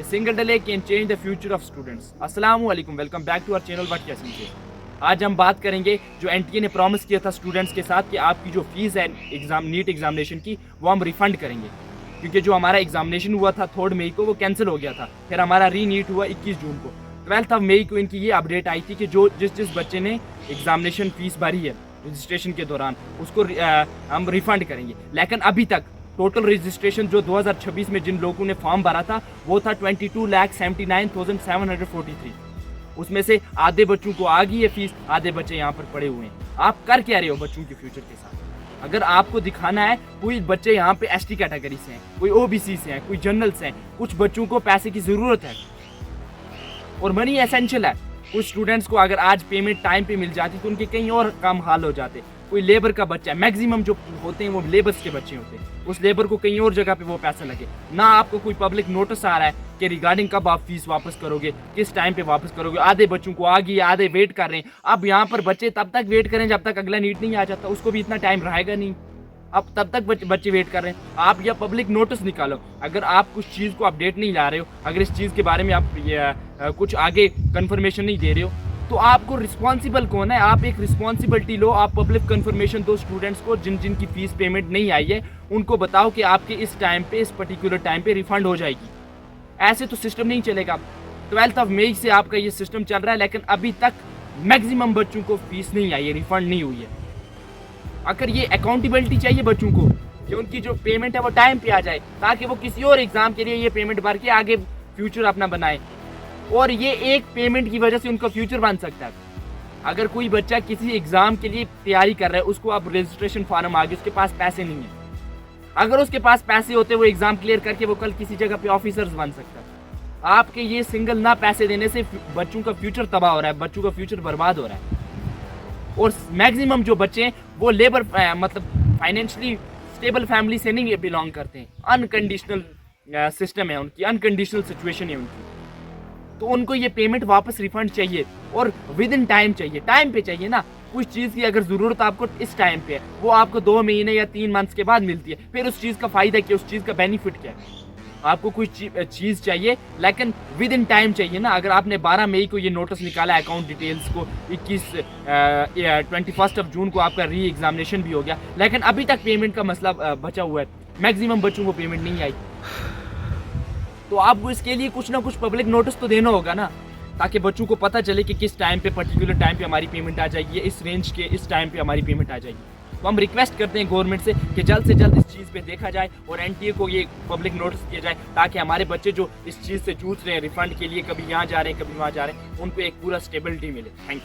A single delay can change the future of students. अस्सलाम वालेकुम, welcome back to our channel what कैसे से। आज हम बात करेंगे जो एनटीए ने प्रॉमिस किया था स्टूडेंट्स के साथ कि आपकी जो फीस है नीट एग्जामिनेशन की वो हम रिफंड करेंगे, क्योंकि जो हमारा एग्जामिनेशन हुआ था 3 मई को वो कैंसिल हो गया था। फिर हमारा री नीट हुआ 21 जून को। 12 मई को इनकी ये अपडेट आई थी कि जो जिस बच्चे ने एग्जामिनेशन फीस भरी है रजिस्ट्रेशन के दौरान उसको हम रिफंड करेंगे। लेकिन अभी तक टोटल रजिस्ट्रेशन जो 2026 में जिन लोगों ने फॉर्म भरा था वो था 22,79,743। उसमें से आधे बच्चों को आ गई है फीस, आधे बच्चे यहाँ पर पड़े हुए हैं। आप कर क्या रहे हो बच्चों के फ्यूचर के साथ? अगर आपको दिखाना है, कोई बच्चे यहाँ पे एसटी कैटेगरी से हैं, कोई ओबीसी से हैं, कोई जनरल से हैं, कुछ बच्चों को पैसे की ज़रूरत है और मनी एसेंशियल है। कुछ स्टूडेंट्स को अगर आज पेमेंट टाइम पे मिल जाती तो उनके कहीं और काम हाल हो जाते। कोई लेबर का बच्चा है, मैक्सिमम जो होते हैं वो लेबर्स के बच्चे होते हैं, उस लेबर को कहीं और जगह पे वो पैसा लगे ना। आपको कोई पब्लिक नोटिस आ रहा है कि रिगार्डिंग कब आप फीस वापस करोगे, किस टाइम पे वापस करोगे। आधे बच्चों को आ गई, आधे वेट कर रहे हैं। अब यहाँ पर बच्चे तब तक वेट करें जब तक अगला नीट नहीं आ जाता, उसको भी इतना टाइम रहेगा नहीं। अब तब तक बच्चे वेट कर रहे हैं। आप या पब्लिक नोटिस निकालो। अगर आप कुछ चीज़ को अपडेट नहीं ला रहे हो, अगर इस चीज़ के बारे में आप कुछ आगे कंफर्मेशन नहीं दे रहे हो, तो आपको रिस्पॉन्सिबल कौन है? आप एक रिस्पॉन्सिबिलिटी लो, आप पब्लिक कंफर्मेशन दो स्टूडेंट्स को जिन की फीस पेमेंट नहीं आई है, उनको बताओ कि आपके इस टाइम पे, इस पर्टिकुलर टाइम पे रिफंड हो जाएगी। ऐसे तो सिस्टम नहीं चलेगा। 12 मई से आपका ये सिस्टम चल रहा है, लेकिन अभी तक मैक्सिमम बच्चों को फीस नहीं आई है, रिफंड नहीं हुई है। अगर ये अकाउंटेबिलिटी चाहिए बच्चों को कि उनकी जो पेमेंट है वो टाइम पे आ जाए, ताकि वो किसी और एग्जाम के लिए ये पेमेंट भर के आगे फ्यूचर अपना बनाए, और ये एक पेमेंट की वजह से उनका फ्यूचर बन सकता है। अगर कोई बच्चा किसी एग्जाम के लिए तैयारी कर रहा है, उसको अब रजिस्ट्रेशन फॉर्म आ गया, उसके पास पैसे नहीं है। अगर उसके पास पैसे होते वो एग्जाम क्लियर करके वो कल किसी जगह पे ऑफिसर्स बन सकता है। आपके ये सिंगल ना पैसे देने से बच्चों का फ्यूचर तबाह हो रहा है, बच्चों का फ्यूचर बर्बाद हो रहा है। और मैक्सिमम जो बच्चे हैं वो लेबर मतलब फाइनेंशियली स्टेबल फैमिली से नहीं बिलोंग करते हैं। अनकंडीशनल सिस्टम है उनकी, अनकंडीशनल सिचुएशन है उनकी, तो उनको ये पेमेंट वापस रिफंड चाहिए और विद इन टाइम चाहिए। टाइम पे चाहिए ना। कुछ चीज़ की अगर ज़रूरत आपको इस टाइम पे है, वो आपको 2 महीने या 3 मंथ्स के बाद मिलती है। फिर उस चीज़ का फ़ायदा क्या, उस चीज़ का बेनिफिट क्या है? आपको कोई चीज़ चाहिए लेकिन विद इन टाइम चाहिए ना। अगर आपने 12 मई को ये नोटिस निकाला अकाउंट डिटेल्स को, 21 जून को आपका री एग्जामिनेशन भी हो गया, लेकिन अभी तक पेमेंट का मसला बचा हुआ है। मैक्सिमम बच्चों को पेमेंट नहीं आई, तो आपको इसके लिए कुछ ना कुछ पब्लिक नोटिस तो देना होगा ना, ताकि बच्चों को पता चले कि किस टाइम पे, पर्टिकुलर टाइम पे हमारी पेमेंट आ जाएगी, इस रेंज के इस टाइम पे हमारी पेमेंट आ जाएगी। तो हम रिक्वेस्ट करते हैं गवर्नमेंट से कि जल्द से जल्द इस चीज़ पे देखा जाए और एनटीए को ये पब्लिक नोटिस दिया जाए, ताकि हमारे बच्चे जो इस चीज़ से जूझ रहे हैं रिफंड के लिए, कभी यहाँ जा रहे हैं कभी वहाँ जा रहे हैं, उनको एक पूरा स्टेबिलिटी मिले। थैंक्स।